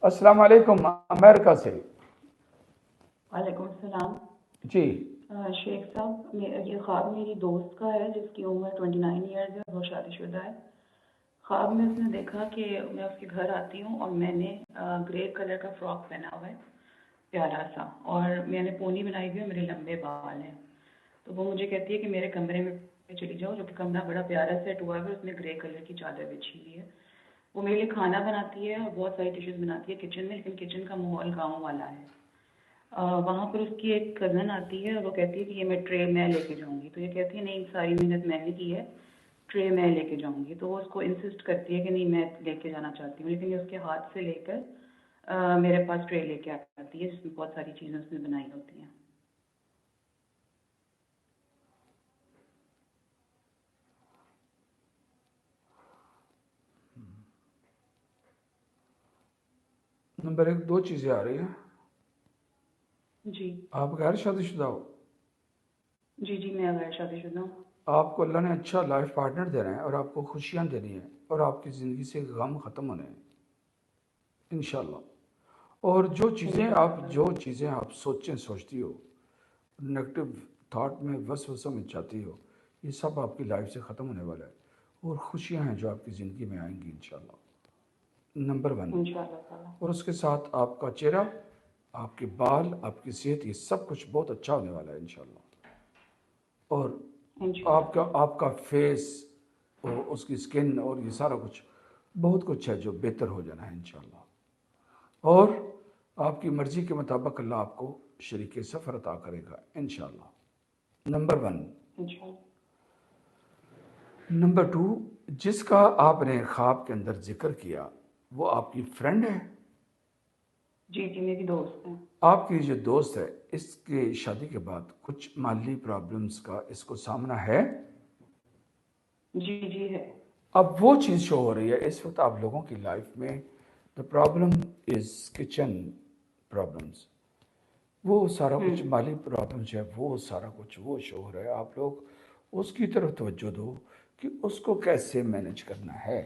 अस्सलाम वालेकुम, अमेरिका से। वालेकुम सलाम। जी शेख साहब, ये ख्वाब मेरी दोस्त का है जिसकी उम्र 29 ईयर्स है, वो शादीशुदा है। ख्वाब में उसने देखा कि मैं उसके घर आती हूँ और मैंने ग्रे कलर का फ्रॉक पहना हुआ है प्यारा सा, और मैंने पोनी बनाई हुई है, मेरे लंबे बाल हैं। तो वो मुझे कहती है कि मेरे कमरे में चली जाओ, जो कि कमरा बड़ा प्यारा सेट हुआ है, उसमें ग्रे कलर की चादर बिछी हुई है। वो मेरे लिए खाना बनाती है और बहुत सारी डिशेस बनाती है किचन में, लेकिन किचन का माहौल गाँव वाला है। वहाँ पर उसकी एक कज़न आती है और वो कहती है कि ये मैं ट्रे मैं लेके जाऊँगी। तो ये कहती है नहीं, सारी मेहनत मैंने की है, ट्रे मैं लेके जाऊँगी। तो वो उसको इंसिस्ट करती है कि नहीं, मैं लेके जाना चाहती हूँ, लेकिन ये उसके हाथ से लेकर मेरे पास ट्रे लेके आती है जिसमें बहुत सारी चीज़ें उसने बनाई होती हैं। नंबर एक, दो चीज़ें आ रही हैं। जी आप गैर शादीशुदा हो, जी जी, मैं गैर शादीशुदा हूँ। आपको अल्लाह ने अच्छा लाइफ पार्टनर देना है और आपको खुशियाँ देनी है और आपकी ज़िंदगी से गम ख़त्म होने हैं इंशाल्लाह। और जो इंशाल्लाह। चीज़ें आप सोचती हो, नेगेटिव थॉट में वसवसों में चाहती हो, ये सब आपकी लाइफ से ख़त्म होने वाला है और खुशियाँ हैं जो आपकी ज़िंदगी में आएंगी इंशाल्लाह। Number one. इंशाल्लाह ताला। और उसके साथ आपका चेहरा, आपके बाल, आपकी सेहत, ये सब कुछ बहुत अच्छा होने वाला है इंशाल्लाह। और इंशाल्लाह आपका ताला। आपका फेस और उसकी स्किन और ये सारा कुछ बहुत कुछ है जो बेहतर हो जाना है इंशाल्लाह। और आपकी मर्ज़ी के मुताबिक अल्लाह आपको शरीक सफ़र अता करेगा इंशाल्लाह। Number one. इंशाल्लाह। नंबर टू, जिसका आपने ख्वाब के अंदर जिक्र किया वो आपकी फ्रेंड है? जी जी, मेरी दोस्त है। आपकी जो दोस्त है, इसके शादी के बाद कुछ माली प्रॉब्लम्स का इसको सामना है? जी जी है। अब वो चीज़ शो हो रही है इस वक्त आप लोगों की लाइफ में। The problem is kitchen problems. वो सारा कुछ हम्म। माली प्रॉब्लम्स है, वो सारा कुछ वो शो हो रहा है। आप लोग उसकी तरफ तवज्जो दो कि उसको कैसे मैनेज करना है।